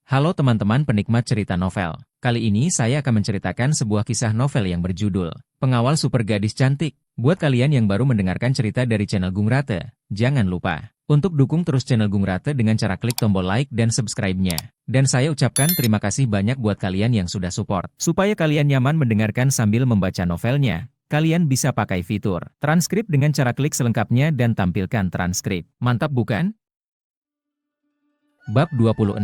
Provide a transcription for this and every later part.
Halo teman-teman penikmat cerita novel. Kali ini saya akan menceritakan sebuah kisah novel yang berjudul Pengawal Super Gadis Cantik. Buat kalian yang baru mendengarkan cerita dari channel Gung Rate, jangan lupa untuk dukung terus channel Gung Rate dengan cara klik tombol like dan subscribe-nya. Dan saya ucapkan terima kasih banyak buat kalian yang sudah support. Supaya kalian nyaman mendengarkan sambil membaca novelnya, kalian bisa pakai fitur transkrip dengan cara klik selengkapnya dan tampilkan transkrip. Mantap bukan? Bab 26.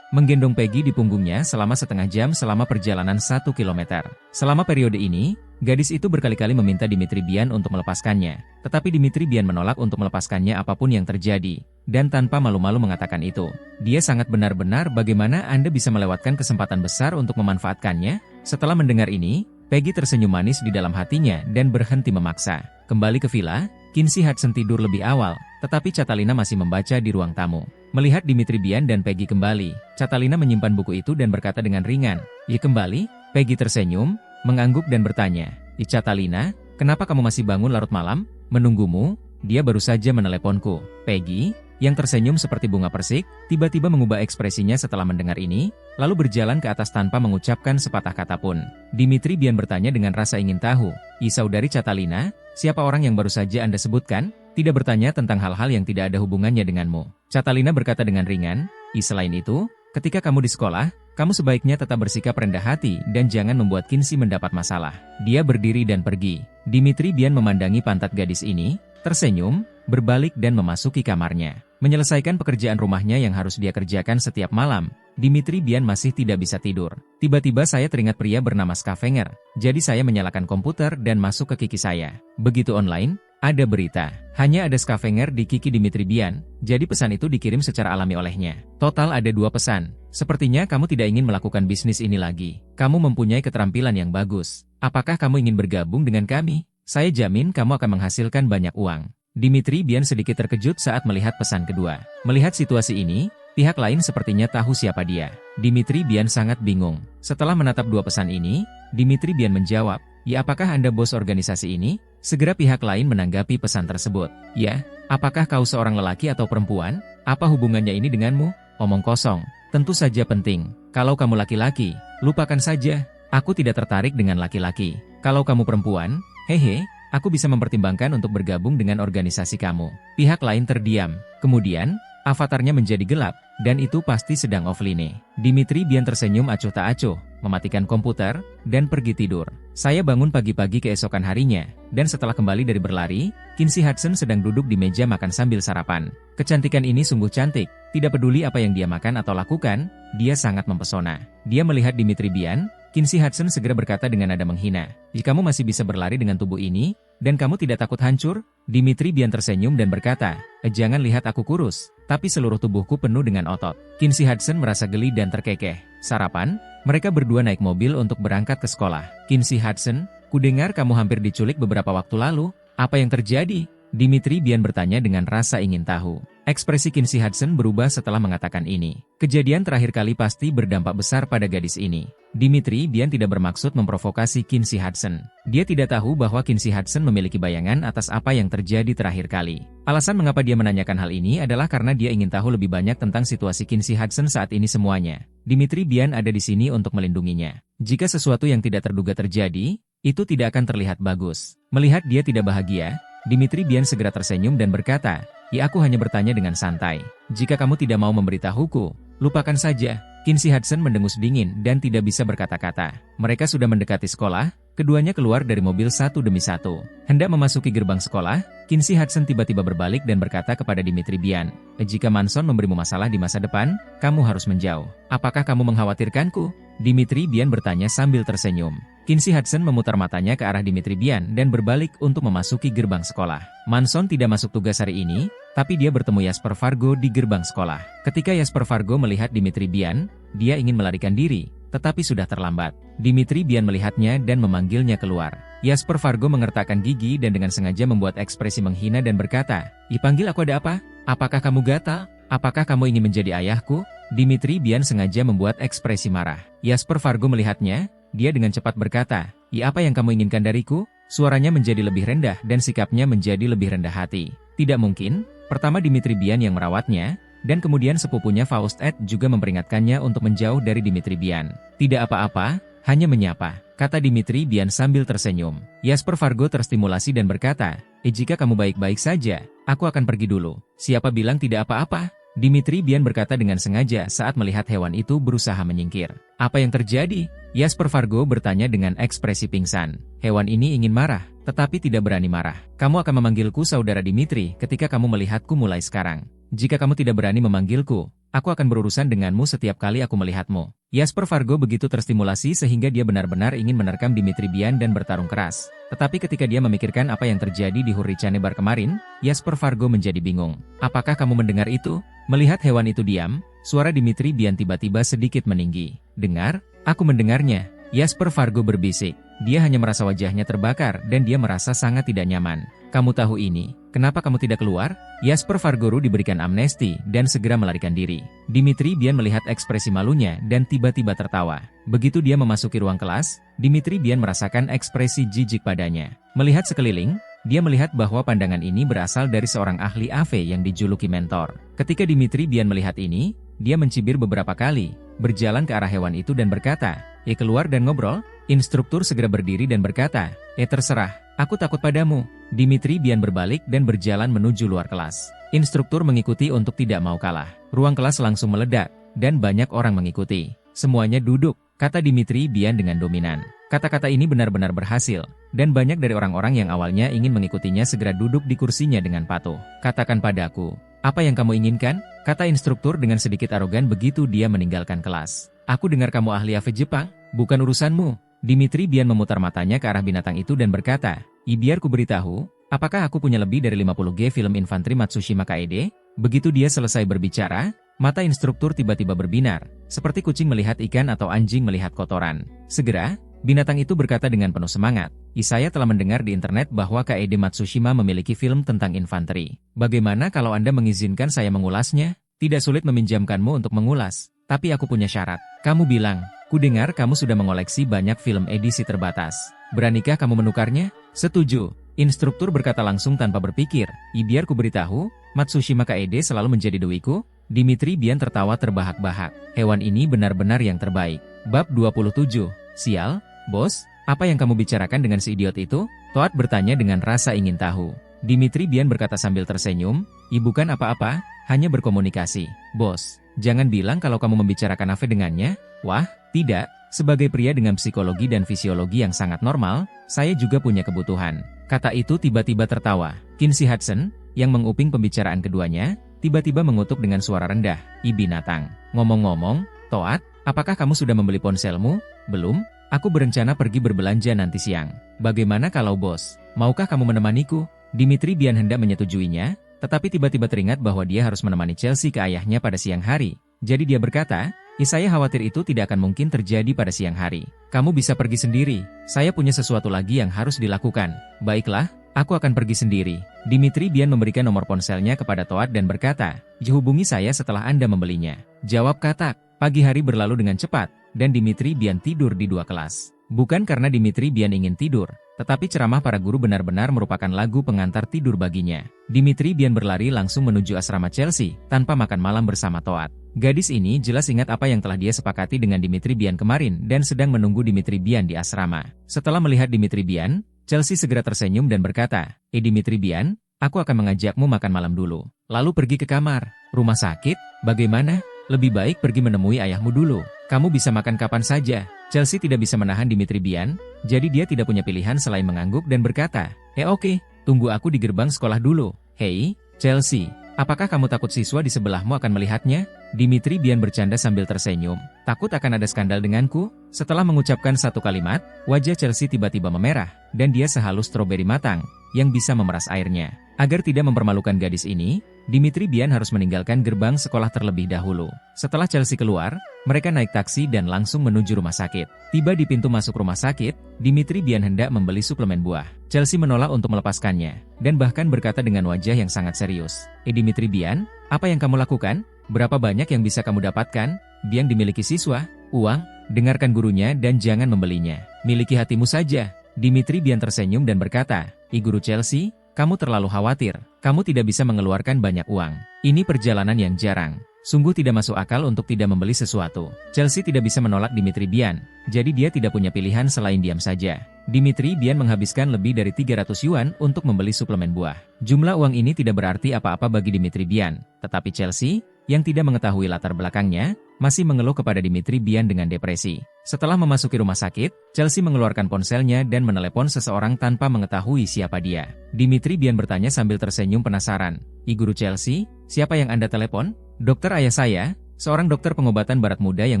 Menggendong Peggy di punggungnya selama setengah jam selama perjalanan 1 kilometer. Selama periode ini, gadis itu berkali-kali meminta Dimitri Bian untuk melepaskannya. Tetapi Dimitri Bian menolak untuk melepaskannya apapun yang terjadi. Dan tanpa malu-malu mengatakan itu. Dia sangat benar-benar bagaimana Anda bisa melewatkan kesempatan besar untuk memanfaatkannya? Setelah mendengar ini, Peggy tersenyum manis di dalam hatinya dan berhenti memaksa. Kembali ke villa, Kinsey Hudson tidur lebih awal, tetapi Catalina masih membaca di ruang tamu. Melihat Dimitri Bian dan Peggy kembali, Catalina menyimpan buku itu dan berkata dengan ringan, "Ya kembali?" Peggy tersenyum, mengangguk dan bertanya, Catalina, kenapa kamu masih bangun larut malam? Menunggumu, dia baru saja meneleponku." Peggy, yang tersenyum seperti bunga persik, tiba-tiba mengubah ekspresinya setelah mendengar ini, lalu berjalan ke atas tanpa mengucapkan sepatah kata pun. Dimitri Bian bertanya dengan rasa ingin tahu, "Saudari Catalina, siapa orang yang baru saja Anda sebutkan?" Tidak bertanya tentang hal-hal yang tidak ada hubungannya denganmu. Catalina berkata dengan ringan, "Selain itu, ketika kamu di sekolah, kamu sebaiknya tetap bersikap rendah hati dan jangan membuat Kinsey mendapat masalah." Dia berdiri dan pergi. Dimitri Bian memandangi pantat gadis ini, tersenyum, berbalik dan memasuki kamarnya. Menyelesaikan pekerjaan rumahnya yang harus dia kerjakan setiap malam, Dimitri Bian masih tidak bisa tidur. Tiba-tiba saya teringat pria bernama Scavenger, jadi saya menyalakan komputer dan masuk ke Kiki saya. Begitu online, ada berita. Hanya ada Scavenger di Kiki Dimitri Bian, jadi pesan itu dikirim secara alami olehnya. Total ada 2 pesan. "Sepertinya kamu tidak ingin melakukan bisnis ini lagi. Kamu mempunyai keterampilan yang bagus. Apakah kamu ingin bergabung dengan kami? Saya jamin kamu akan menghasilkan banyak uang." Dimitri Bian sedikit terkejut saat melihat pesan kedua. Melihat situasi ini, pihak lain sepertinya tahu siapa dia. Dimitri Bian sangat bingung. Setelah menatap 2 pesan ini, Dimitri Bian menjawab, "Ya, apakah Anda bos organisasi ini?" Segera pihak lain menanggapi pesan tersebut. "Ya, apakah kau seorang lelaki atau perempuan? Apa hubungannya ini denganmu?" "Omong kosong, tentu saja penting. Kalau kamu laki-laki, lupakan saja. Aku tidak tertarik dengan laki-laki. Kalau kamu perempuan, hehe, aku bisa mempertimbangkan untuk bergabung dengan organisasi kamu." Pihak lain terdiam. Kemudian, avatarnya menjadi gelap, dan itu pasti sedang offline. Dimitri Bian tersenyum acuh tak acuh, mematikan komputer, dan pergi tidur. Saya bangun pagi-pagi keesokan harinya, dan setelah kembali dari berlari, Kinsey Hudson sedang duduk di meja makan sambil sarapan. Kecantikan ini sungguh cantik, tidak peduli apa yang dia makan atau lakukan, dia sangat mempesona. Dia melihat Dimitri Bian, Kinsey Hudson segera berkata dengan nada menghina, "Jika kamu masih bisa berlari dengan tubuh ini, dan kamu tidak takut hancur?" Dimitri Bian tersenyum dan berkata, "Jangan lihat aku kurus, tapi seluruh tubuhku penuh dengan otot." Kinsey Hudson merasa geli dan terkekeh. Sarapan, mereka berdua naik mobil untuk berangkat ke sekolah. "Kinsey Hudson, kudengar kamu hampir diculik beberapa waktu lalu. Apa yang terjadi?" Dimitri Bian bertanya dengan rasa ingin tahu. Ekspresi Kinsey Hudson berubah setelah mengatakan ini. Kejadian terakhir kali pasti berdampak besar pada gadis ini. Dimitri Bian tidak bermaksud memprovokasi Kinsey Hudson. Dia tidak tahu bahwa Kinsey Hudson memiliki bayangan atas apa yang terjadi terakhir kali. Alasan mengapa dia menanyakan hal ini adalah karena dia ingin tahu lebih banyak tentang situasi Kinsey Hudson saat ini semuanya. Dimitri Bian ada di sini untuk melindunginya. Jika sesuatu yang tidak terduga terjadi, itu tidak akan terlihat bagus. Melihat dia tidak bahagia, Dimitri Bian segera tersenyum dan berkata, "Ya, aku hanya bertanya dengan santai. Jika kamu tidak mau memberitahuku, lupakan saja." Kinsey Hudson mendengus dingin dan tidak bisa berkata-kata. Mereka sudah mendekati sekolah, keduanya keluar dari mobil satu demi satu. Hendak memasuki gerbang sekolah, Kinsey Hudson tiba-tiba berbalik dan berkata kepada Dimitri Bian, "Jika Manson memberimu masalah di masa depan, kamu harus menjauh. Apakah kamu mengkhawatirkanku?" Dimitri Bian bertanya sambil tersenyum. Kinsey Hudson memutar matanya ke arah Dimitri Bian dan berbalik untuk memasuki gerbang sekolah. Manson tidak masuk tugas hari ini, tapi dia bertemu Jasper Fargo di gerbang sekolah. Ketika Jasper Fargo melihat Dimitri Bian, dia ingin melarikan diri, tetapi sudah terlambat. Dimitri Bian melihatnya dan memanggilnya keluar. Jasper Fargo mengertakkan gigi dan dengan sengaja membuat ekspresi menghina dan berkata, "Dipanggil aku ada apa? Apakah kamu gatal? Apakah kamu ingin menjadi ayahku?" Dimitri Bian sengaja membuat ekspresi marah. Jasper Fargo melihatnya, dia dengan cepat berkata, "Ya, apa yang kamu inginkan dariku?" Suaranya menjadi lebih rendah dan sikapnya menjadi lebih rendah hati. Tidak mungkin, pertama Dimitri Bian yang merawatnya, Dan kemudian sepupunya Faust Ed juga memperingatkannya untuk menjauh dari Dimitri Bian. Tidak apa-apa, hanya menyapa, kata Dimitri Bian sambil tersenyum. Jasper Fargo terstimulasi dan berkata, jika kamu baik-baik saja, aku akan pergi dulu. Siapa bilang tidak apa-apa? Dimitri Bian berkata dengan sengaja saat melihat hewan itu berusaha menyingkir. Apa yang terjadi? Jasper Fargo bertanya dengan ekspresi pingsan. Hewan ini ingin marah, tetapi tidak berani marah. Kamu akan memanggilku saudara Dimitri ketika kamu melihatku mulai sekarang. Jika kamu tidak berani memanggilku, aku akan berurusan denganmu setiap kali aku melihatmu. Jasper Fargo begitu terstimulasi sehingga dia benar-benar ingin menerkam Dimitri Bian dan bertarung keras. Tetapi ketika dia memikirkan apa yang terjadi di Hurricane Bar kemarin, Jasper Fargo menjadi bingung. Apakah kamu mendengar itu? Melihat hewan itu diam, suara Dimitri Bian tiba-tiba sedikit meninggi. Dengar? Aku mendengarnya. Jasper Fargo berbisik. Dia hanya merasa wajahnya terbakar dan dia merasa sangat tidak nyaman. Kamu tahu ini, kenapa kamu tidak keluar? Jasper Fargo diberikan amnesti dan segera melarikan diri. Dimitri Bian melihat ekspresi malunya dan tiba-tiba tertawa. Begitu dia memasuki ruang kelas, Dimitri Bian merasakan ekspresi jijik padanya. Melihat sekeliling, dia melihat bahwa pandangan ini berasal dari seorang ahli AV yang dijuluki mentor. Ketika Dimitri Bian melihat ini, dia mencibir beberapa kali, berjalan ke arah hewan itu dan berkata, keluar dan ngobrol." Instruktur segera berdiri dan berkata, terserah, aku takut padamu." Dimitri Bian berbalik dan berjalan menuju luar kelas. Instruktur mengikuti untuk tidak mau kalah. Ruang kelas langsung meledak, dan banyak orang mengikuti. "Semuanya duduk," kata Dimitri Bian dengan dominan. Kata-kata ini benar-benar berhasil, dan banyak dari orang-orang yang awalnya ingin mengikutinya segera duduk di kursinya dengan patuh. "Katakan padaku, apa yang kamu inginkan?" kata instruktur dengan sedikit arogan begitu dia meninggalkan kelas. "Aku dengar kamu ahli AV Jepang, bukan urusanmu." Dimitri Bian memutar matanya ke arah binatang itu dan berkata, biar ku beritahu, apakah aku punya lebih dari 50G film infanteri Matsushima Kaede?" Begitu dia selesai berbicara, mata instruktur tiba-tiba berbinar, seperti kucing melihat ikan atau anjing melihat kotoran. Segera, binatang itu berkata dengan penuh semangat, "Saya telah mendengar di internet bahwa Kaede Matsushima memiliki film tentang infanteri. Bagaimana kalau Anda mengizinkan saya mengulasnya? Tidak sulit meminjamkanmu untuk mengulas, tapi aku punya syarat." "Kamu bilang, ku dengar kamu sudah mengoleksi banyak film edisi terbatas. Beranikah kamu menukarnya?" "Setuju," instruktur berkata langsung tanpa berpikir. Biar ku beritahu, Matsushima Kaede selalu menjadi dewiku." Dimitri Bian tertawa terbahak-bahak. Hewan ini benar-benar yang terbaik. Bab 27. "Sial, bos, apa yang kamu bicarakan dengan si idiot itu?" Toad bertanya dengan rasa ingin tahu. Dimitri Bian berkata sambil tersenyum, "Bukan apa-apa, hanya berkomunikasi, bos. Jangan bilang kalau kamu membicarakan AV dengannya." "Wah, tidak. Sebagai pria dengan psikologi dan fisiologi yang sangat normal, saya juga punya kebutuhan." Kata itu tiba-tiba tertawa. Kinsey Hudson, yang menguping pembicaraan keduanya, tiba-tiba mengutuk dengan suara rendah, "Binatang. Ngomong-ngomong, Toad, apakah kamu sudah membeli ponselmu?" "Belum. Aku berencana pergi berbelanja nanti siang." "Bagaimana kalau bos? Maukah kamu menemaniku?" Dimitri Bian hendak menyetujuinya, tetapi tiba-tiba teringat bahwa dia harus menemani Chelsea ke ayahnya pada siang hari. Jadi dia berkata, "Saya khawatir itu tidak akan mungkin terjadi pada siang hari. Kamu bisa pergi sendiri. Saya punya sesuatu lagi yang harus dilakukan." "Baiklah, aku akan pergi sendiri." Dimitri Bian memberikan nomor ponselnya kepada Toad dan berkata, "Hubungi saya setelah Anda membelinya." Jawab katak. Pagi hari berlalu dengan cepat, dan Dimitri Bian tidur di 2 kelas. Bukan karena Dimitri Bian ingin tidur, tetapi ceramah para guru benar-benar merupakan lagu pengantar tidur baginya. Dimitri Bian berlari langsung menuju asrama Chelsea, tanpa makan malam bersama Toad. Gadis ini jelas ingat apa yang telah dia sepakati dengan Dimitri Bian kemarin dan sedang menunggu Dimitri Bian di asrama. Setelah melihat Dimitri Bian, Chelsea segera tersenyum dan berkata, Dimitri Bian, aku akan mengajakmu makan malam dulu. Lalu pergi ke kamar. Rumah sakit? Bagaimana? Lebih baik pergi menemui ayahmu dulu. Kamu bisa makan kapan saja." Chelsea tidak bisa menahan Dimitri Bian, jadi dia tidak punya pilihan selain mengangguk dan berkata, Oke, tunggu aku di gerbang sekolah dulu." "Hei, Chelsea, apakah kamu takut siswa di sebelahmu akan melihatnya?" Dimitri Bian bercanda sambil tersenyum. "Takut akan ada skandal denganku?" Setelah mengucapkan satu kalimat, wajah Chelsea tiba-tiba memerah, dan dia sehalus stroberi matang, yang bisa memeras airnya. Agar tidak mempermalukan gadis ini, Dimitri Bian harus meninggalkan gerbang sekolah terlebih dahulu. Setelah Chelsea keluar, mereka naik taksi dan langsung menuju rumah sakit. Tiba di pintu masuk rumah sakit, Dimitri Bian hendak membeli suplemen buah. Chelsea menolak untuk melepaskannya, dan bahkan berkata dengan wajah yang sangat serius, Dimitri Bian, apa yang kamu lakukan? Berapa banyak yang bisa kamu dapatkan? Yang dimiliki siswa? Uang? Dengarkan gurunya dan jangan membelinya. Miliki hatimu saja." Dimitri Bian tersenyum dan berkata, Guru Chelsea, kamu terlalu khawatir. Kamu tidak bisa mengeluarkan banyak uang. Ini perjalanan yang jarang. Sungguh tidak masuk akal untuk tidak membeli sesuatu. Chelsea tidak bisa menolak Dimitri Bian, jadi dia tidak punya pilihan selain diam saja. Dimitri Bian menghabiskan lebih dari 300 yuan untuk membeli suplemen buah. Jumlah uang ini tidak berarti apa-apa bagi Dimitri Bian, tetapi Chelsea, yang tidak mengetahui latar belakangnya, masih mengeluh kepada Dimitri Bian dengan depresi. Setelah memasuki rumah sakit, Chelsea mengeluarkan ponselnya dan menelepon seseorang tanpa mengetahui siapa dia. Dimitri Bian bertanya sambil tersenyum penasaran. Guru Chelsea, siapa yang Anda telepon? Dokter ayah saya, seorang dokter pengobatan barat muda yang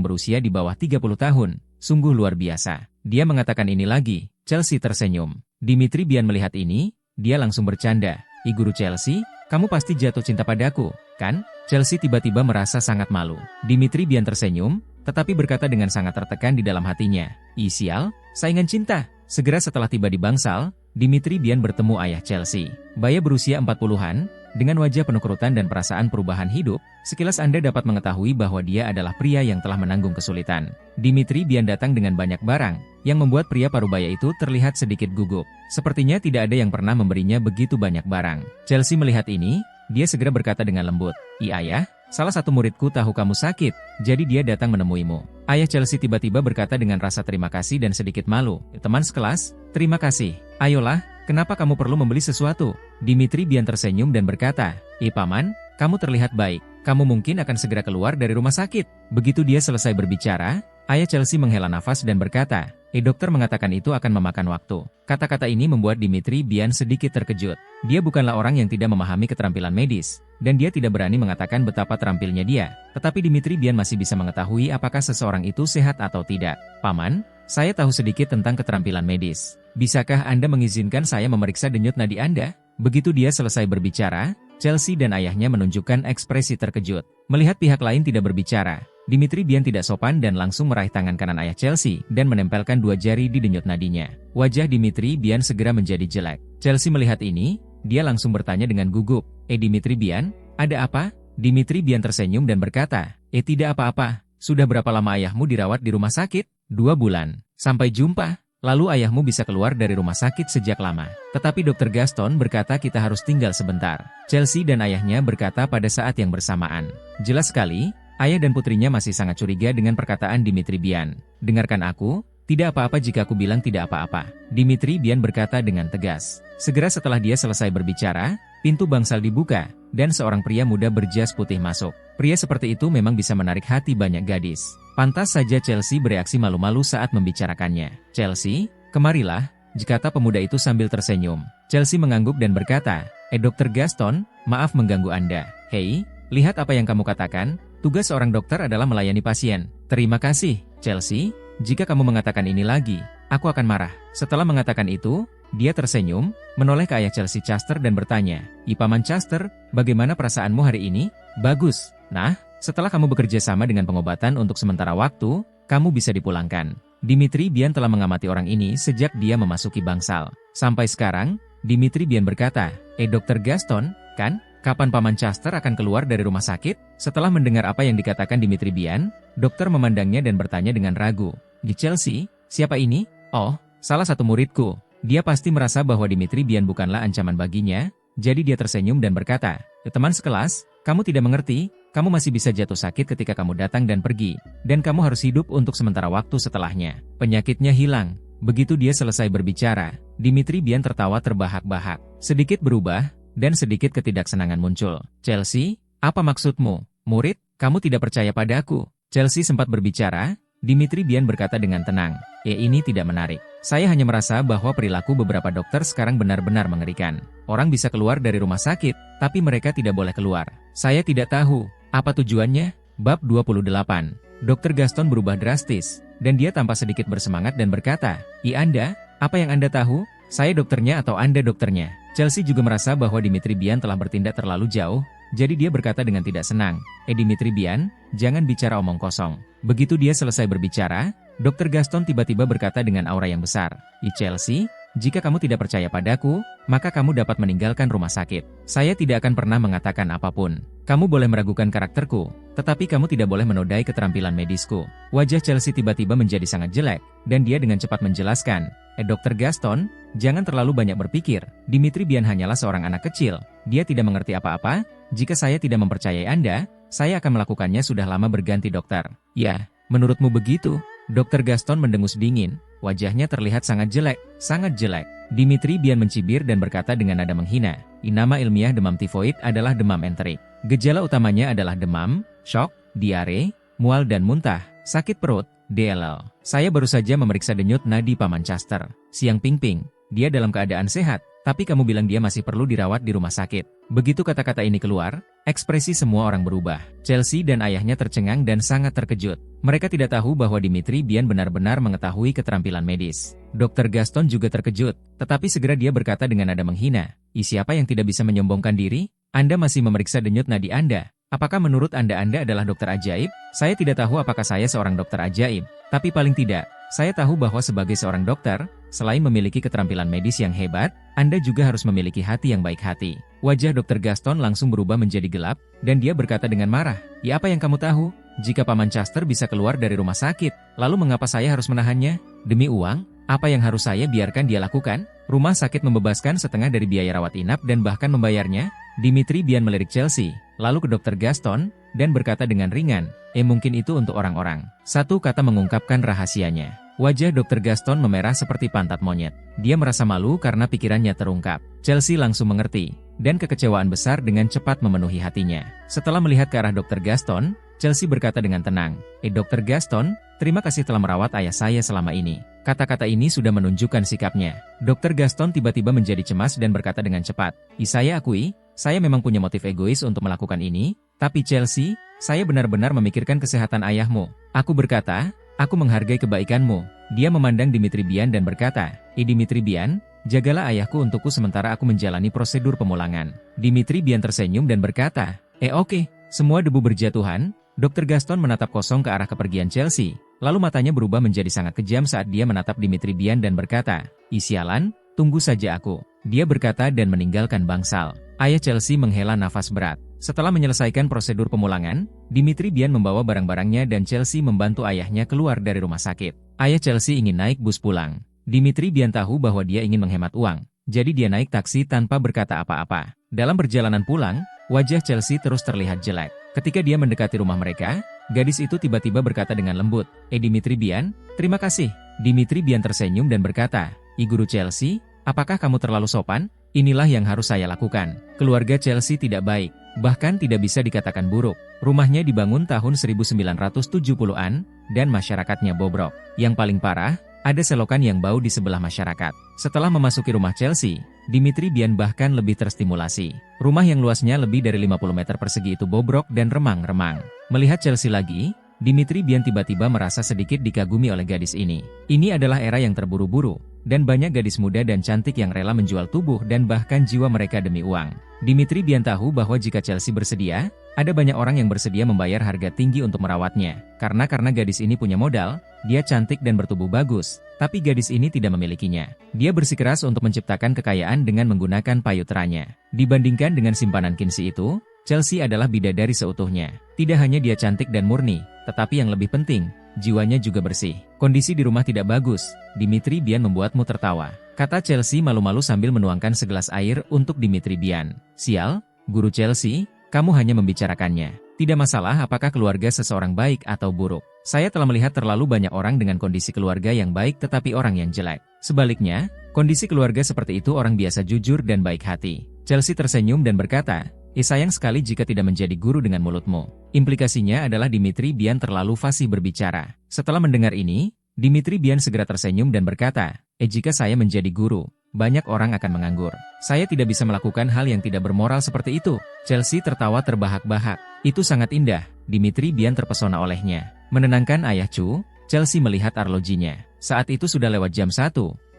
berusia di bawah 30 tahun. Sungguh luar biasa. Dia mengatakan ini lagi. Chelsea tersenyum. Dimitri Bian melihat ini, dia langsung bercanda. Guru Chelsea, kamu pasti jatuh cinta padaku, kan? Chelsea tiba-tiba merasa sangat malu. Dimitri Bian tersenyum, tetapi berkata dengan sangat tertekan di dalam hatinya. Sial, saingan cinta. Segera setelah tiba di bangsal, Dimitri Bian bertemu ayah Chelsea. Baya berusia 40-an, dengan wajah penuh kerutan dan perasaan perubahan hidup, sekilas Anda dapat mengetahui bahwa dia adalah pria yang telah menanggung kesulitan. Dimitri Bian datang dengan banyak barang, yang membuat pria parubaya itu terlihat sedikit gugup. Sepertinya tidak ada yang pernah memberinya begitu banyak barang. Chelsea melihat ini, dia segera berkata dengan lembut, Ayah, salah satu muridku tahu kamu sakit, jadi dia datang menemuimu. Ayah Chelsea tiba-tiba berkata dengan rasa terima kasih dan sedikit malu. Teman sekelas, terima kasih. Ayolah, kenapa kamu perlu membeli sesuatu? Dimitri Bian tersenyum dan berkata, Paman, kamu terlihat baik. Kamu mungkin akan segera keluar dari rumah sakit. Begitu dia selesai berbicara, ayah Chelsea menghela nafas dan berkata, dokter mengatakan itu akan memakan waktu. Kata-kata ini membuat Dimitri Bian sedikit terkejut. Dia bukanlah orang yang tidak memahami keterampilan medis, dan dia tidak berani mengatakan betapa terampilnya dia. Tetapi Dimitri Bian masih bisa mengetahui apakah seseorang itu sehat atau tidak. Paman, saya tahu sedikit tentang keterampilan medis. Bisakah Anda mengizinkan saya memeriksa denyut nadi Anda? Begitu dia selesai berbicara, Chelsea dan ayahnya menunjukkan ekspresi terkejut. Melihat pihak lain tidak berbicara, Dimitri Bian tidak sopan dan langsung meraih tangan kanan ayah Chelsea dan menempelkan 2 jari di denyut nadinya. Wajah Dimitri Bian segera menjadi jelek. Chelsea melihat ini, dia langsung bertanya dengan gugup, Dimitri Bian, ada apa? Dimitri Bian tersenyum dan berkata, tidak apa-apa. Sudah berapa lama ayahmu dirawat di rumah sakit? 2 bulan. Sampai jumpa. Lalu ayahmu bisa keluar dari rumah sakit sejak lama. Tetapi Dr. Gaston berkata kita harus tinggal sebentar. Chelsea dan ayahnya berkata pada saat yang bersamaan. Jelas sekali, ayah dan putrinya masih sangat curiga dengan perkataan Dimitri Bian. Dengarkan aku, tidak apa-apa jika aku bilang tidak apa-apa. Dimitri Bian berkata dengan tegas. Segera setelah dia selesai berbicara, pintu bangsal dibuka, dan seorang pria muda berjas putih masuk. Pria seperti itu memang bisa menarik hati banyak gadis. Pantas saja Chelsea bereaksi malu-malu saat membicarakannya. Chelsea, kemarilah, kata pemuda itu sambil tersenyum. Chelsea mengangguk dan berkata, Dr. Gaston, maaf mengganggu Anda. Hei, lihat apa yang kamu katakan, tugas seorang dokter adalah melayani pasien. Terima kasih, Chelsea, jika kamu mengatakan ini lagi, aku akan marah. Setelah mengatakan itu, dia tersenyum, menoleh ke ayah Chelsea Chester dan bertanya, Paman Chester, bagaimana perasaanmu hari ini? Bagus. Nah, setelah kamu bekerja sama dengan pengobatan untuk sementara waktu, kamu bisa dipulangkan. Dimitri Bian telah mengamati orang ini sejak dia memasuki bangsal. Sampai sekarang, Dimitri Bian berkata, Dr. Gaston, kan? Kapan Paman Chester akan keluar dari rumah sakit? Setelah mendengar apa yang dikatakan Dimitri Bian, dokter memandangnya dan bertanya dengan ragu. Di Chelsea, siapa ini? Oh, salah satu muridku. Dia pasti merasa bahwa Dimitri Bian bukanlah ancaman baginya, jadi dia tersenyum dan berkata, teman sekelas, kamu tidak mengerti, kamu masih bisa jatuh sakit ketika kamu datang dan pergi, dan kamu harus hidup untuk sementara waktu setelahnya. Penyakitnya hilang. Begitu dia selesai berbicara, Dimitri Bian tertawa terbahak-bahak. Sedikit berubah, dan sedikit ketidaksenangan muncul. Chelsea, apa maksudmu? Murid, kamu tidak percaya padaku. Chelsea sempat berbicara, Dimitri Bian berkata dengan tenang, ini tidak menarik. Saya hanya merasa bahwa perilaku beberapa dokter sekarang benar-benar mengerikan. Orang bisa keluar dari rumah sakit, tapi mereka tidak boleh keluar. Saya tidak tahu, apa tujuannya? Bab 28. Dr. Gaston berubah drastis, dan dia tampak sedikit bersemangat dan berkata, Anda, apa yang Anda tahu? Saya dokternya atau Anda dokternya? Chelsea juga merasa bahwa Dimitri Bian telah bertindak terlalu jauh, jadi dia berkata dengan tidak senang, Dimitri Bian, jangan bicara omong kosong. Begitu dia selesai berbicara, Dr. Gaston tiba-tiba berkata dengan aura yang besar, Chelsea, jika kamu tidak percaya padaku, maka kamu dapat meninggalkan rumah sakit. Saya tidak akan pernah mengatakan apapun. Kamu boleh meragukan karakterku, tetapi kamu tidak boleh menodai keterampilan medisku. Wajah Chelsea tiba-tiba menjadi sangat jelek, dan dia dengan cepat menjelaskan, Dr. Gaston, Jangan terlalu banyak berpikir, Dimitri Bian hanyalah seorang anak kecil, dia tidak mengerti apa-apa, jika saya tidak mempercayai Anda, saya akan melakukannya sudah lama berganti dokter. Ya, menurutmu begitu? Dokter Gaston mendengus dingin, wajahnya terlihat sangat jelek, sangat jelek. Dimitri Bian mencibir dan berkata dengan nada menghina, nama ilmiah demam tifoid adalah demam enterik. Gejala utamanya adalah demam, shock, diare, mual dan muntah, sakit perut, DLL. Saya baru saja memeriksa denyut nadi Pak Manchester, Siang Ping-ping. Dia dalam keadaan sehat, tapi kamu bilang dia masih perlu dirawat di rumah sakit. Begitu kata-kata ini keluar, ekspresi semua orang berubah. Chelsea dan ayahnya tercengang dan sangat terkejut. Mereka tidak tahu bahwa Dimitri Bian benar-benar mengetahui keterampilan medis. Dokter Gaston juga terkejut, tetapi segera dia berkata dengan nada menghina, siapa yang tidak bisa menyombongkan diri? Anda masih memeriksa denyut nadi Anda. Apakah menurut Anda adalah dokter ajaib? Saya tidak tahu apakah saya seorang dokter ajaib, tapi paling tidak, saya tahu bahwa sebagai seorang dokter, selain memiliki keterampilan medis yang hebat, Anda juga harus memiliki hati yang baik hati. Wajah Dokter Gaston langsung berubah menjadi gelap, dan dia berkata dengan marah, apa yang kamu tahu? Jika Pak Manchester bisa keluar dari rumah sakit, lalu mengapa saya harus menahannya? Demi uang, apa yang harus saya biarkan dia lakukan? Rumah sakit membebaskan setengah dari biaya rawat inap dan bahkan membayarnya? Dimitri Bian melirik Chelsea, lalu ke Dokter Gaston, dan berkata dengan ringan, mungkin itu untuk orang-orang. Satu kata mengungkapkan rahasianya. Wajah Dokter Gaston memerah seperti pantat monyet. Dia merasa malu karena pikirannya terungkap. Chelsea langsung mengerti, dan kekecewaan besar dengan cepat memenuhi hatinya. Setelah melihat ke arah Dokter Gaston, Chelsea berkata dengan tenang, Dokter Gaston, terima kasih telah merawat ayah saya selama ini. Kata-kata ini sudah menunjukkan sikapnya. Dokter Gaston tiba-tiba menjadi cemas dan berkata dengan cepat, saya akui, saya memang punya motif egois untuk melakukan ini, tapi Chelsea, saya benar-benar memikirkan kesehatan ayahmu. Aku berkata, aku menghargai kebaikanmu. Dia memandang Dimitri Bian dan berkata, Dimitri Bian, jagalah ayahku untukku sementara aku menjalani prosedur pemulangan. Dimitri Bian tersenyum dan berkata, oke. Semua debu berjatuhan. Dokter Gaston menatap kosong ke arah kepergian Chelsea, lalu matanya berubah menjadi sangat kejam saat dia menatap Dimitri Bian dan berkata, sialan, tunggu saja aku. Dia berkata dan meninggalkan bangsal. Ayah Chelsea menghela nafas berat. Setelah menyelesaikan prosedur pemulangan, Dimitri Bian membawa barang-barangnya dan Chelsea membantu ayahnya keluar dari rumah sakit. Ayah Chelsea ingin naik bus pulang. Dimitri Bian tahu bahwa dia ingin menghemat uang, jadi dia naik taksi tanpa berkata apa-apa. Dalam perjalanan pulang, wajah Chelsea terus terlihat jelek. Ketika dia mendekati rumah mereka, gadis itu tiba-tiba berkata dengan lembut, Dimitri Bian, terima kasih. Dimitri Bian tersenyum dan berkata, Guru Chelsea, apakah kamu terlalu sopan? Inilah yang harus saya lakukan. Keluarga Chelsea tidak baik, bahkan tidak bisa dikatakan buruk. Rumahnya dibangun tahun 1970-an, dan masyarakatnya bobrok. Yang paling parah, ada selokan yang bau di sebelah masyarakat. Setelah memasuki rumah Chelsea, Dimitri Bian bahkan lebih terstimulasi. Rumah yang luasnya lebih dari 50 meter persegi itu bobrok dan remang-remang. Melihat Chelsea lagi, Dimitri Bian tiba-tiba merasa sedikit dikagumi oleh gadis ini. Ini adalah era yang terburu-buru, dan banyak gadis muda dan cantik yang rela menjual tubuh dan bahkan jiwa mereka demi uang. Dimitri Bian tahu bahwa jika Chelsea bersedia, ada banyak orang yang bersedia membayar harga tinggi untuk merawatnya. Karena gadis ini punya modal, dia cantik dan bertubuh bagus, tapi gadis ini tidak memilikinya. Dia bersikeras untuk menciptakan kekayaan dengan menggunakan payuteranya. Dibandingkan dengan simpanan Kinsey itu, Chelsea adalah bidadari seutuhnya. Tidak hanya dia cantik dan murni, tetapi yang lebih penting, jiwanya juga bersih. Kondisi di rumah tidak bagus, Dimitri Bian membuatmu tertawa. Kata Chelsea malu-malu sambil menuangkan segelas air untuk Dimitri Bian. Sial, Guru Chelsea, kamu hanya membicarakannya. Tidak masalah apakah keluarga seseorang baik atau buruk. Saya telah melihat terlalu banyak orang dengan kondisi keluarga yang baik tetapi orang yang jelek. Sebaliknya, kondisi keluarga seperti itu orang biasa jujur dan baik hati. Chelsea tersenyum dan berkata, sayang sekali jika tidak menjadi guru dengan mulutmu. Implikasinya adalah Dimitri Bian terlalu fasih berbicara. Setelah mendengar ini, Dimitri Bian segera tersenyum dan berkata, jika saya menjadi guru, banyak orang akan menganggur. Saya tidak bisa melakukan hal yang tidak bermoral seperti itu. Chelsea tertawa terbahak-bahak. Itu sangat indah. Dimitri Bian terpesona olehnya. Menenangkan ayah Chu, Chelsea melihat arlojinya. Saat itu sudah lewat jam 1,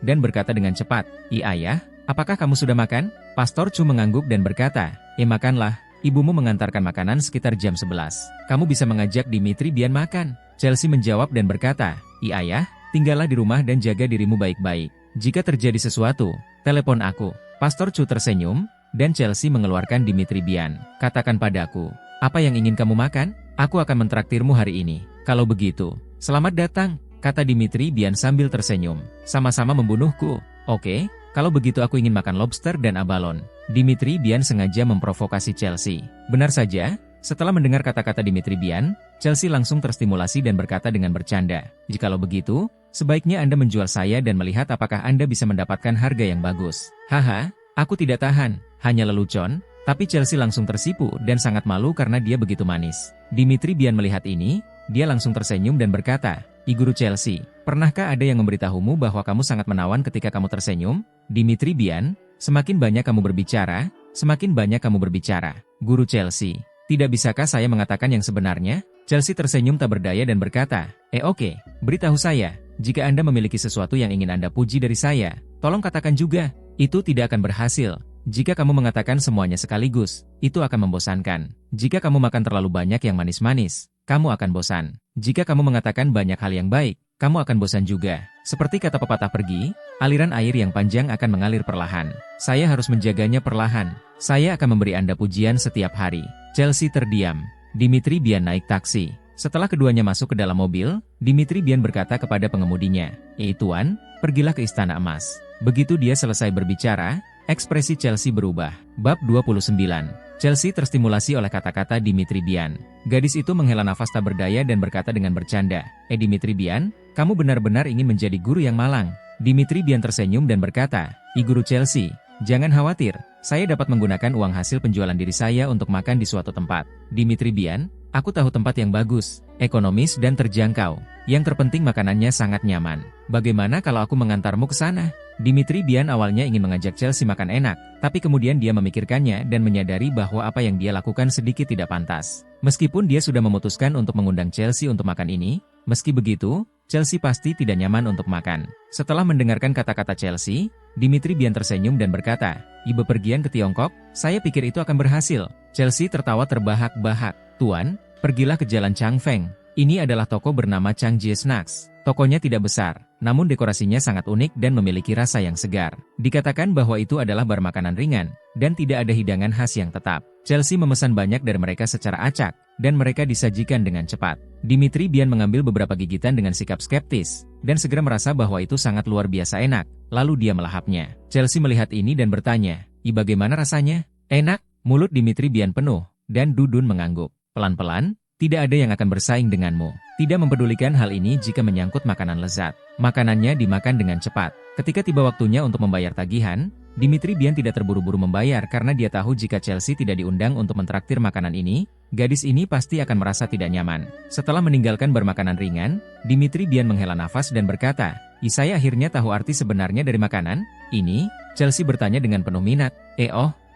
dan berkata dengan cepat, ayah, apakah kamu sudah makan? Pastor Chu mengangguk dan berkata, makanlah, ibumu mengantarkan makanan sekitar jam 11. Kamu bisa mengajak Dimitri Bian makan. Chelsea menjawab dan berkata, ayah, tinggallah di rumah dan jaga dirimu baik-baik. Jika terjadi sesuatu, telepon aku. Pastor Chu tersenyum, dan Chelsea mengeluarkan Dimitri Bian. Katakan padaku, apa yang ingin kamu makan? Aku akan mentraktirmu hari ini. Kalau begitu, selamat datang, kata Dimitri Bian sambil tersenyum. Sama-sama membunuhku. Oke, Kalau begitu aku ingin makan lobster dan abalone. Dimitri Bian sengaja memprovokasi Chelsea. Benar saja, setelah mendengar kata-kata Dimitri Bian, Chelsea langsung terstimulasi dan berkata dengan bercanda, "Jikalau begitu, sebaiknya Anda menjual saya dan melihat apakah Anda bisa mendapatkan harga yang bagus." Haha, aku tidak tahan, hanya lelucon. Tapi Chelsea langsung tersipu dan sangat malu karena dia begitu manis. Dimitri Bian melihat ini, dia langsung tersenyum dan berkata, "Guru Chelsea, pernahkah ada yang memberitahumu bahwa kamu sangat menawan ketika kamu tersenyum?" Dimitri Bian, semakin banyak kamu berbicara, semakin banyak kamu berbicara. Guru Chelsea, tidak bisakah saya mengatakan yang sebenarnya? Chelsea tersenyum tak berdaya dan berkata, Oke, beritahu saya, jika Anda memiliki sesuatu yang ingin Anda puji dari saya, tolong katakan juga, itu tidak akan berhasil. Jika kamu mengatakan semuanya sekaligus, itu akan membosankan. Jika kamu makan terlalu banyak yang manis-manis, kamu akan bosan. Jika kamu mengatakan banyak hal yang baik, kamu akan bosan juga. Seperti kata pepatah pergi, aliran air yang panjang akan mengalir perlahan. Saya harus menjaganya perlahan. Saya akan memberi Anda pujian setiap hari. Chelsea terdiam. Dimitri Bian naik taksi. Setelah keduanya masuk ke dalam mobil, Dimitri Bian berkata kepada pengemudinya, Tuan, pergilah ke Istana Emas." Begitu dia selesai berbicara, ekspresi Chelsea berubah. Bab 29. Chelsea terstimulasi oleh kata-kata Dimitri Bian. Gadis itu menghela nafas tak berdaya dan berkata dengan bercanda, Dimitri Bian, kamu benar-benar ingin menjadi guru yang malang." Dimitri Bian tersenyum dan berkata, Guru Chelsea, jangan khawatir, saya dapat menggunakan uang hasil penjualan diri saya untuk makan di suatu tempat. Dimitri Bian, aku tahu tempat yang bagus, ekonomis dan terjangkau. Yang terpenting makanannya sangat nyaman. Bagaimana kalau aku mengantarmu ke sana? Dimitri Bian awalnya ingin mengajak Chelsea makan enak, tapi kemudian dia memikirkannya dan menyadari bahwa apa yang dia lakukan sedikit tidak pantas. Meskipun dia sudah memutuskan untuk mengundang Chelsea untuk makan ini, meski begitu, Chelsea pasti tidak nyaman untuk makan. Setelah mendengarkan kata-kata Chelsea, Dimitri Bian tersenyum dan berkata, Ibu pergian ke Tiongkok, saya pikir itu akan berhasil. Chelsea tertawa terbahak-bahak. Tuan, pergilah ke Jalan Changfeng. Ini adalah toko bernama Changjie Snacks. Tokonya tidak besar, namun dekorasinya sangat unik dan memiliki rasa yang segar. Dikatakan bahwa itu adalah bar makanan ringan, dan tidak ada hidangan khas yang tetap. Chelsea memesan banyak dari mereka secara acak, dan mereka disajikan dengan cepat. Dimitri Bian mengambil beberapa gigitan dengan sikap skeptis, dan segera merasa bahwa itu sangat luar biasa enak, lalu dia melahapnya. Chelsea melihat ini dan bertanya, bagaimana rasanya? Enak? Mulut Dimitri Bian penuh, dan Dudun mengangguk. Pelan-pelan, tidak ada yang akan bersaing denganmu. Tidak mempedulikan hal ini jika menyangkut makanan lezat. Makanannya dimakan dengan cepat. Ketika tiba waktunya untuk membayar tagihan, Dimitri Bian tidak terburu-buru membayar karena dia tahu jika Chelsea tidak diundang untuk mentraktir makanan ini, gadis ini pasti akan merasa tidak nyaman. Setelah meninggalkan bar makanan ringan, Dimitri Bian menghela nafas dan berkata, saya akhirnya tahu arti sebenarnya dari makanan ini. Chelsea bertanya dengan penuh minat,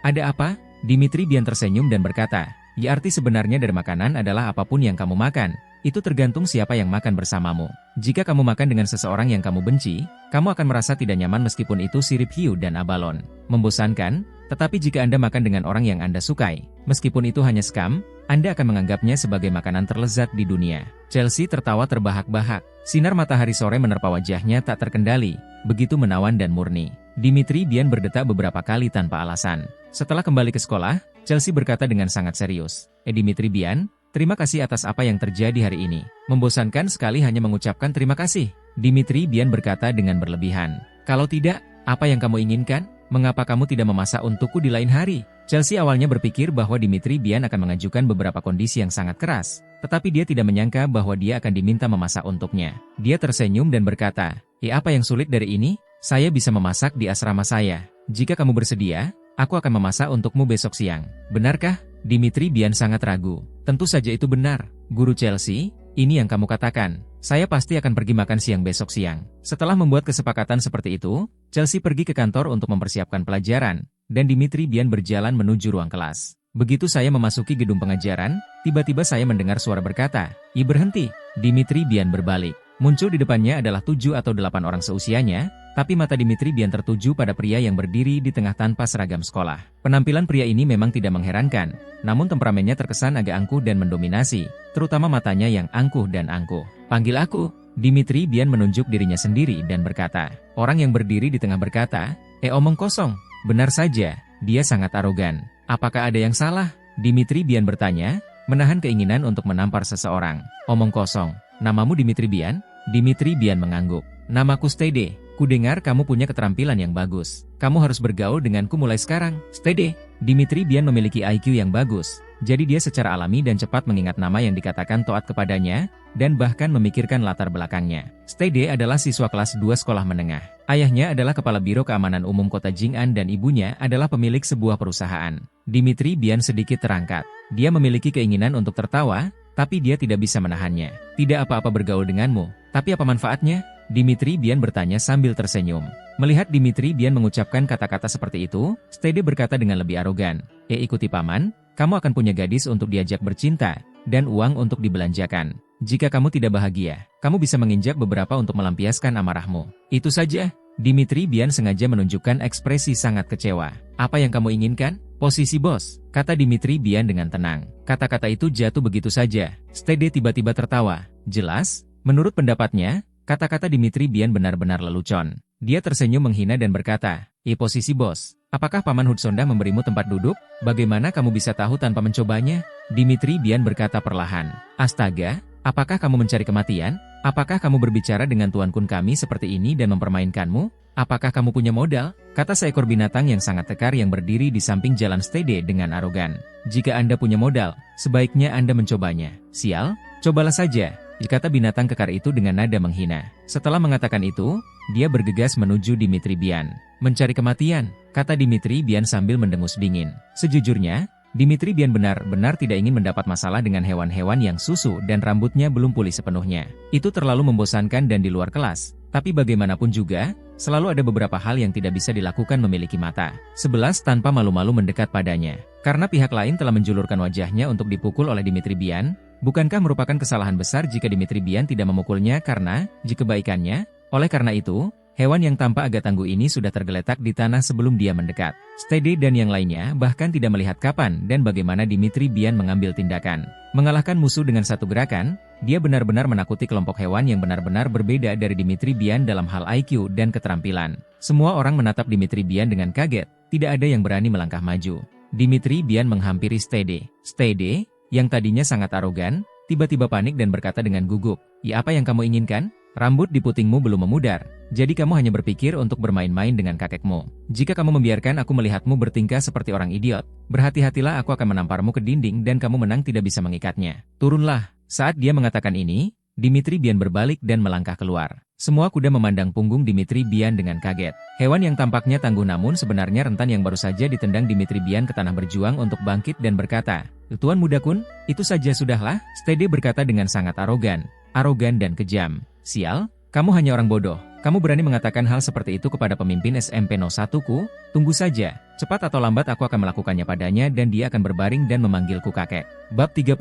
ada apa? Dimitri Bian tersenyum dan berkata, arti sebenarnya dari makanan adalah apapun yang kamu makan. Itu tergantung siapa yang makan bersamamu. Jika kamu makan dengan seseorang yang kamu benci, kamu akan merasa tidak nyaman meskipun itu sirip hiu dan abalon. Membosankan, tetapi jika Anda makan dengan orang yang Anda sukai, meskipun itu hanya skam, Anda akan menganggapnya sebagai makanan terlezat di dunia. Chelsea tertawa terbahak-bahak. Sinar matahari sore menerpa wajahnya tak terkendali, begitu menawan dan murni. Dimitri Bian berdetak beberapa kali tanpa alasan. Setelah kembali ke sekolah, Chelsea berkata dengan sangat serius, Dimitri Bian, terima kasih atas apa yang terjadi hari ini. Membosankan sekali hanya mengucapkan terima kasih. Dimitri Bian berkata dengan berlebihan. Kalau tidak, apa yang kamu inginkan? Mengapa kamu tidak memasak untukku di lain hari? Chelsea awalnya berpikir bahwa Dimitri Bian akan mengajukan beberapa kondisi yang sangat keras, tetapi dia tidak menyangka bahwa dia akan diminta memasak untuknya. Dia tersenyum dan berkata, apa yang sulit dari ini? Saya bisa memasak di asrama saya. Jika kamu bersedia, aku akan memasak untukmu besok siang. Benarkah? Dimitri Bian sangat ragu. Tentu saja itu benar. Guru Chelsea, ini yang kamu katakan. Saya pasti akan pergi makan siang besok siang. Setelah membuat kesepakatan seperti itu, Chelsea pergi ke kantor untuk mempersiapkan pelajaran, dan Dimitri Bian berjalan menuju ruang kelas. Begitu saya memasuki gedung pengajaran, tiba-tiba saya mendengar suara berkata, berhenti. Dimitri Bian berbalik. Muncul di depannya adalah 7 atau 8 orang seusianya, tapi mata Dimitri Bian tertuju pada pria yang berdiri di tengah tanpa seragam sekolah. Penampilan pria ini memang tidak mengherankan, namun temperamennya terkesan agak angkuh dan mendominasi, terutama matanya yang angkuh dan angkuh. Panggil aku. Dimitri Bian menunjuk dirinya sendiri dan berkata. Orang yang berdiri di tengah berkata, omong kosong. Benar saja, dia sangat arogan. Apakah ada yang salah? Dimitri Bian bertanya, menahan keinginan untuk menampar seseorang. Omong kosong. Namamu Dimitri Bian? Dimitri Bian mengangguk. Namaku Stede. Kudengar kamu punya keterampilan yang bagus. Kamu harus bergaul denganku mulai sekarang. Stede. Dimitri Bian memiliki IQ yang bagus. Jadi dia secara alami dan cepat mengingat nama yang dikatakan Toad kepadanya, dan bahkan memikirkan latar belakangnya. Stede adalah siswa kelas 2 sekolah menengah. Ayahnya adalah Kepala Biro Keamanan Umum Kota Jing'an dan ibunya adalah pemilik sebuah perusahaan. Dimitri Bian sedikit terangkat. Dia memiliki keinginan untuk tertawa, tapi dia tidak bisa menahannya. Tidak apa-apa bergaul denganmu, tapi apa manfaatnya? Dimitri Bian bertanya sambil tersenyum. Melihat Dimitri Bian mengucapkan kata-kata seperti itu, Stede berkata dengan lebih arogan, ikuti paman, kamu akan punya gadis untuk diajak bercinta, dan uang untuk dibelanjakan. Jika kamu tidak bahagia, kamu bisa menginjak beberapa untuk melampiaskan amarahmu. Itu saja. Dimitri Bian sengaja menunjukkan ekspresi sangat kecewa. Apa yang kamu inginkan? Posisi bos, kata Dimitri Bian dengan tenang. Kata-kata itu jatuh begitu saja. Stede tiba-tiba tertawa. Jelas, menurut pendapatnya, kata-kata Dimitri Bian benar-benar lelucon. Dia tersenyum menghina dan berkata, posisi bos, apakah Paman Hudsonda memberimu tempat duduk? Bagaimana kamu bisa tahu tanpa mencobanya? Dimitri Bian berkata perlahan, astaga, apakah kamu mencari kematian? Apakah kamu berbicara dengan Tuan Kun kami seperti ini dan mempermainkanmu? Apakah kamu punya modal? Kata seekor binatang yang sangat tekar yang berdiri di samping jalan Stede dengan arogan. Jika Anda punya modal, sebaiknya Anda mencobanya. Sial, cobalah saja. Kata binatang kekar itu dengan nada menghina. Setelah mengatakan itu, dia bergegas menuju Dimitri Bian. Mencari kematian, kata Dimitri Bian sambil mendengus dingin. Sejujurnya, Dimitri Bian benar-benar tidak ingin mendapat masalah dengan hewan-hewan yang susu dan rambutnya belum pulih sepenuhnya. Itu terlalu membosankan dan di luar kelas. Tapi bagaimanapun juga, selalu ada beberapa hal yang tidak bisa dilakukan memiliki mata. 11 tanpa malu-malu mendekat padanya. Karena pihak lain telah menjulurkan wajahnya untuk dipukul oleh Dimitri Bian, bukankah merupakan kesalahan besar jika Dimitri Bian tidak memukulnya karena, jika kebaikannya? Oleh karena itu, hewan yang tampak agak tangguh ini sudah tergeletak di tanah sebelum dia mendekat. Stede dan yang lainnya bahkan tidak melihat kapan dan bagaimana Dimitri Bian mengambil tindakan. Mengalahkan musuh dengan satu gerakan, dia benar-benar menakuti kelompok hewan yang benar-benar berbeda dari Dimitri Bian dalam hal IQ dan keterampilan. Semua orang menatap Dimitri Bian dengan kaget, tidak ada yang berani melangkah maju. Dimitri Bian menghampiri Stede. Stede, yang tadinya sangat arogan, tiba-tiba panik dan berkata dengan gugup, apa yang kamu inginkan? Rambut di putingmu belum memudar, jadi kamu hanya berpikir untuk bermain-main dengan kakekmu. Jika kamu membiarkan aku melihatmu bertingkah seperti orang idiot, berhati-hatilah aku akan menamparmu ke dinding dan kamu menang tidak bisa mengikatnya. Turunlah. Saat dia mengatakan ini, Dimitri Bian berbalik dan melangkah keluar. Semua kuda memandang punggung Dimitri Bian dengan kaget. Hewan yang tampaknya tangguh namun sebenarnya rentan yang baru saja ditendang Dimitri Bian ke tanah berjuang untuk bangkit dan berkata, Tuan Muda Kun, itu saja sudahlah. Stede berkata dengan sangat arogan dan kejam. Sial, kamu hanya orang bodoh. Kamu berani mengatakan hal seperti itu kepada pemimpin SMP 01-ku? Tunggu saja, cepat atau lambat aku akan melakukannya padanya dan dia akan berbaring dan memanggilku kakek. Bab 30.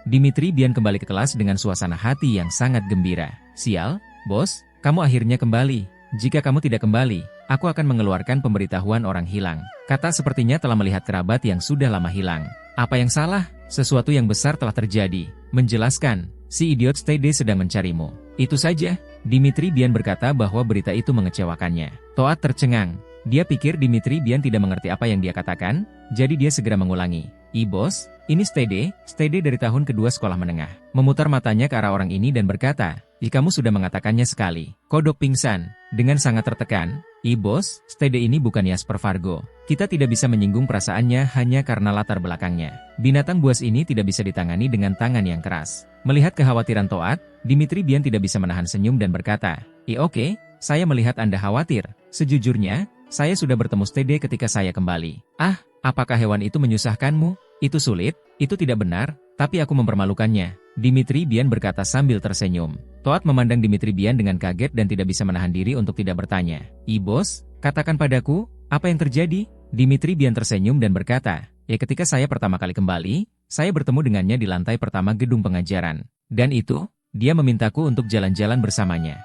Dimitri Bian kembali ke kelas dengan suasana hati yang sangat gembira. Sial, bos, kamu akhirnya kembali. Jika kamu tidak kembali, aku akan mengeluarkan pemberitahuan orang hilang. Kata sepertinya telah melihat kerabat yang sudah lama hilang. Apa yang salah? Sesuatu yang besar telah terjadi. Menjelaskan, si idiot Stede sedang mencarimu. Itu saja. Dimitri Bian berkata bahwa berita itu mengecewakannya. Toad tercengang. Dia pikir Dimitri Bian tidak mengerti apa yang dia katakan, jadi dia segera mengulangi. Bos, ini Stede dari tahun kedua sekolah menengah. Memutar matanya ke arah orang ini dan berkata, kamu sudah mengatakannya sekali. Kodok pingsan. Dengan sangat tertekan, bos, Stede ini bukan Jasper Fargo. Kita tidak bisa menyinggung perasaannya hanya karena latar belakangnya. Binatang buas ini tidak bisa ditangani dengan tangan yang keras. Melihat kekhawatiran Toad, Dimitri Bian tidak bisa menahan senyum dan berkata, oke, saya melihat Anda khawatir. Sejujurnya, saya sudah bertemu Stede ketika saya kembali. Apakah hewan itu menyusahkanmu? Itu sulit, itu tidak benar, tapi aku mempermalukannya. Dimitri Bian berkata sambil tersenyum. Toad memandang Dimitri Bian dengan kaget dan tidak bisa menahan diri untuk tidak bertanya. Bos, katakan padaku, apa yang terjadi? Dimitri Bian tersenyum dan berkata, ketika saya pertama kali kembali, saya bertemu dengannya di lantai pertama gedung pengajaran. Dan itu, dia memintaku untuk jalan-jalan bersamanya.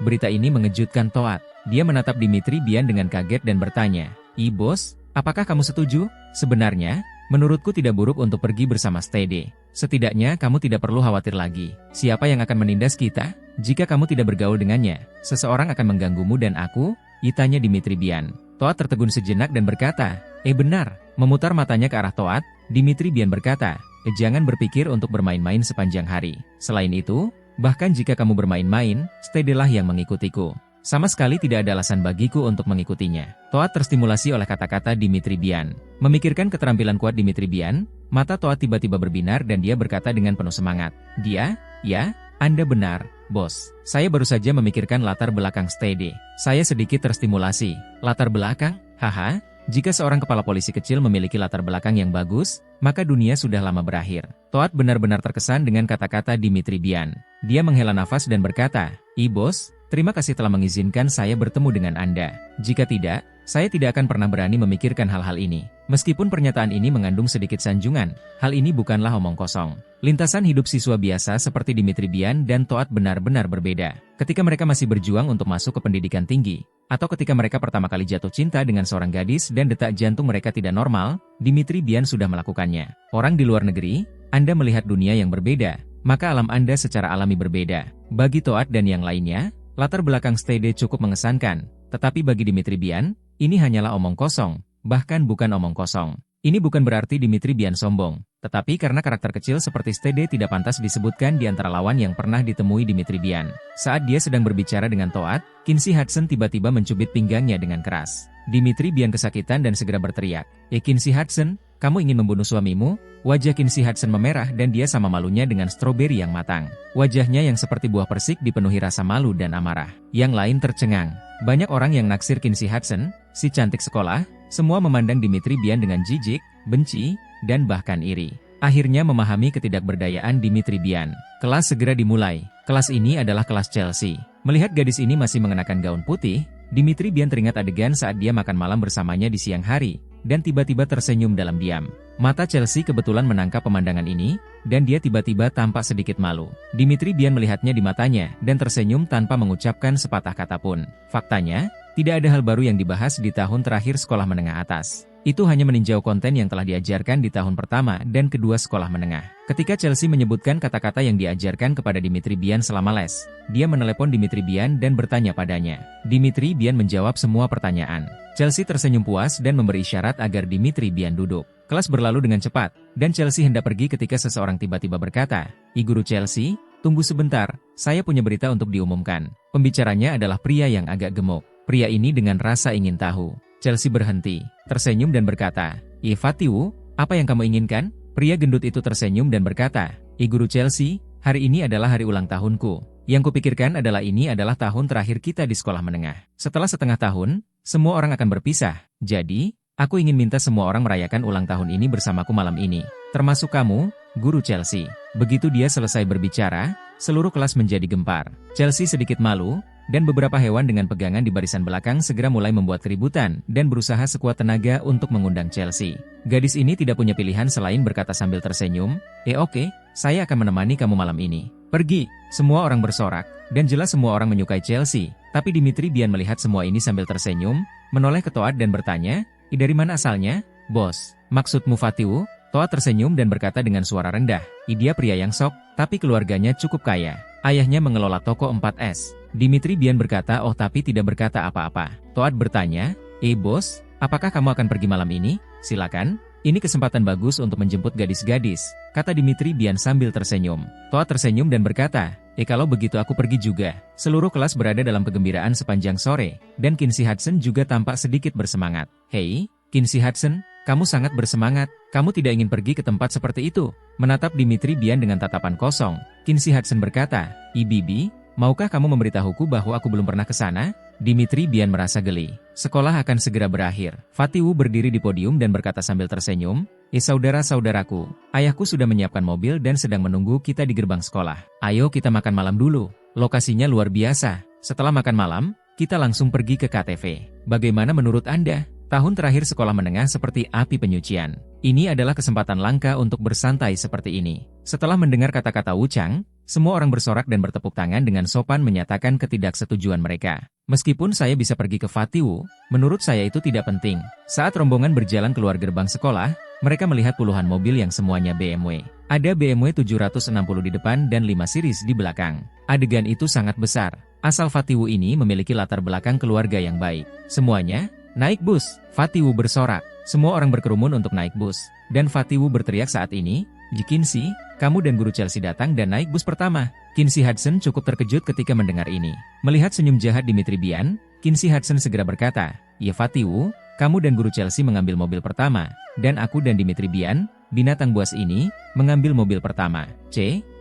Berita ini mengejutkan Toad. Dia menatap Dimitri Bian dengan kaget dan bertanya, bos, apakah kamu setuju? Sebenarnya, menurutku tidak buruk untuk pergi bersama Stede. Setidaknya kamu tidak perlu khawatir lagi. Siapa yang akan menindas kita? Jika kamu tidak bergaul dengannya, seseorang akan mengganggumu dan aku? Tanya Dimitri Bian. Toad tertegun sejenak dan berkata, benar. Memutar matanya ke arah Toad, Dimitri Bian berkata, jangan berpikir untuk bermain-main sepanjang hari. Selain itu, bahkan jika kamu bermain-main, Stede lah yang mengikutiku. Sama sekali tidak ada alasan bagiku untuk mengikutinya. Toad terstimulasi oleh kata-kata Dimitri Bian. Memikirkan keterampilan kuat Dimitri Bian, mata Toad tiba-tiba berbinar dan dia berkata dengan penuh semangat. Ya, Anda benar, bos. Saya baru saja memikirkan latar belakang Stede. Saya sedikit terstimulasi. Latar belakang? Haha. Jika seorang kepala polisi kecil memiliki latar belakang yang bagus, maka dunia sudah lama berakhir. Toad benar-benar terkesan dengan kata-kata Dimitri Bian. Dia menghela nafas dan berkata, Bos, terima kasih telah mengizinkan saya bertemu dengan Anda. Jika tidak, saya tidak akan pernah berani memikirkan hal-hal ini. Meskipun pernyataan ini mengandung sedikit sanjungan, hal ini bukanlah omong kosong. Lintasan hidup siswa biasa seperti Dimitri Bian dan Toad benar-benar berbeda. Ketika mereka masih berjuang untuk masuk ke pendidikan tinggi, atau ketika mereka pertama kali jatuh cinta dengan seorang gadis dan detak jantung mereka tidak normal, Dimitri Bian sudah melakukannya. Orang di luar negeri, Anda melihat dunia yang berbeda, maka alam Anda secara alami berbeda. Bagi Toad dan yang lainnya, latar belakang Stede cukup mengesankan, tetapi bagi Dimitri Bian, ini hanyalah omong kosong, bahkan bukan omong kosong. Ini bukan berarti Dimitri Bian sombong, tetapi karena karakter kecil seperti Stede tidak pantas disebutkan di antara lawan yang pernah ditemui Dimitri Bian. Saat dia sedang berbicara dengan Toad, Kinsey Hudson tiba-tiba mencubit pinggangnya dengan keras. Dimitri Bian kesakitan dan segera berteriak, Kinsey Hudson, kamu ingin membunuh suamimu? Wajah Kinsey Hudson memerah dan dia sama malunya dengan stroberi yang matang. Wajahnya yang seperti buah persik dipenuhi rasa malu dan amarah. Yang lain tercengang. Banyak orang yang naksir Kinsey Hudson, si cantik sekolah, semua memandang Dimitri Bian dengan jijik, benci, dan bahkan iri. Akhirnya memahami ketidakberdayaan Dimitri Bian. Kelas segera dimulai. Kelas ini adalah kelas Chelsea. Melihat gadis ini masih mengenakan gaun putih, Dimitri Bian teringat adegan saat dia makan malam bersamanya di siang hari, dan tiba-tiba tersenyum dalam diam. Mata Chelsea kebetulan menangkap pemandangan ini, dan dia tiba-tiba tampak sedikit malu. Dimitri Bian melihatnya di matanya, dan tersenyum tanpa mengucapkan sepatah kata pun. Faktanya, tidak ada hal baru yang dibahas di tahun terakhir sekolah menengah atas. Itu hanya meninjau konten yang telah diajarkan di tahun pertama dan kedua sekolah menengah. Ketika Chelsea menyebutkan kata-kata yang diajarkan kepada Dimitri Bian selama les, dia menelepon Dimitri Bian dan bertanya padanya. Dimitri Bian menjawab semua pertanyaan. Chelsea tersenyum puas dan memberi isyarat agar Dimitri Bian duduk. Kelas berlalu dengan cepat, dan Chelsea hendak pergi ketika seseorang tiba-tiba berkata, Guru Chelsea, tunggu sebentar, saya punya berita untuk diumumkan. Pembicaranya adalah pria yang agak gemuk. Pria ini dengan rasa ingin tahu. Chelsea berhenti, tersenyum dan berkata, Fatiu, apa yang kamu inginkan? Pria gendut itu tersenyum dan berkata, Guru Chelsea, hari ini adalah hari ulang tahunku. Yang kupikirkan adalah ini adalah tahun terakhir kita di sekolah menengah. Setelah setengah tahun, semua orang akan berpisah. Jadi, aku ingin minta semua orang merayakan ulang tahun ini bersamaku malam ini. Termasuk kamu, Guru Chelsea. Begitu dia selesai berbicara, seluruh kelas menjadi gempar. Chelsea sedikit malu, dan beberapa hewan dengan pegangan di barisan belakang segera mulai membuat keributan dan berusaha sekuat tenaga untuk mengundang Chelsea. Gadis ini tidak punya pilihan selain berkata sambil tersenyum, oke, saya akan menemani kamu malam ini. Pergi, semua orang bersorak, dan jelas semua orang menyukai Chelsea. Tapi Dimitri Bian melihat semua ini sambil tersenyum, menoleh ke Toad dan bertanya, dari mana asalnya? Bos, maksudmu Fatiu? Toad tersenyum dan berkata dengan suara rendah, dia pria yang sok, tapi keluarganya cukup kaya. Ayahnya mengelola toko 4S. Dimitri Bian berkata tapi tidak berkata apa-apa. Toad bertanya, bos, apakah kamu akan pergi malam ini? Silakan, ini kesempatan bagus untuk menjemput gadis-gadis, kata Dimitri Bian sambil tersenyum. Toad tersenyum dan berkata, kalau begitu aku pergi juga. Seluruh kelas berada dalam kegembiraan sepanjang sore, dan Kinsey Hudson juga tampak sedikit bersemangat. Hei, Kinsey Hudson, kamu sangat bersemangat, kamu tidak ingin pergi ke tempat seperti itu. Menatap Dimitri Bian dengan tatapan kosong, Kinsey Hudson berkata, Bibi, maukah kamu memberitahuku bahwa aku belum pernah ke sana? Dimitri Bian merasa geli. Sekolah akan segera berakhir. Fatiu berdiri di podium dan berkata sambil tersenyum, saudara-saudaraku, ayahku sudah menyiapkan mobil dan sedang menunggu kita di gerbang sekolah. Ayo kita makan malam dulu. Lokasinya luar biasa. Setelah makan malam, kita langsung pergi ke KTV. Bagaimana menurut Anda? Tahun terakhir sekolah menengah seperti api penyucian. Ini adalah kesempatan langka untuk bersantai seperti ini. Setelah mendengar kata-kata Wu Chang, semua orang bersorak dan bertepuk tangan dengan sopan menyatakan ketidaksetujuan mereka. Meskipun saya bisa pergi ke Fatiu, menurut saya itu tidak penting. Saat rombongan berjalan keluar gerbang sekolah, mereka melihat puluhan mobil yang semuanya BMW. Ada BMW 760 di depan dan 5 series di belakang. Adegan itu sangat besar. Asal Fatiu ini memiliki latar belakang keluarga yang baik. Semuanya naik bus. Fatiu bersorak. Semua orang berkerumun untuk naik bus. Dan Fatiu berteriak saat ini, Kinsey, kamu dan guru Chelsea datang dan naik bus pertama. Kinsey Hudson cukup terkejut ketika mendengar ini. Melihat senyum jahat Dimitri Bian, Kinsey Hudson segera berkata, "Ya Fatih Wu, kamu dan guru Chelsea mengambil mobil pertama, dan aku dan Dimitri Bian, binatang buas ini, mengambil mobil pertama.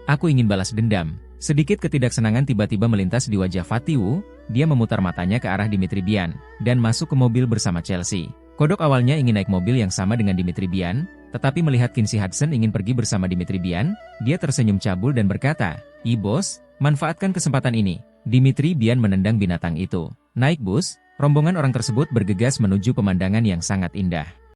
Aku ingin balas dendam." Sedikit ketidaksenangan tiba-tiba melintas di wajah Fatih Wu, dia memutar matanya ke arah Dimitri Bian, dan masuk ke mobil bersama Chelsea. Kodok awalnya ingin naik mobil yang sama dengan Dimitri Bian, tetapi melihat Kinsey Hudson ingin pergi bersama Dimitri Bian, dia tersenyum cabul dan berkata, bos, manfaatkan kesempatan ini." Dimitri Bian menendang binatang itu. Naik bus, rombongan orang tersebut bergegas menuju pemandangan yang sangat indah.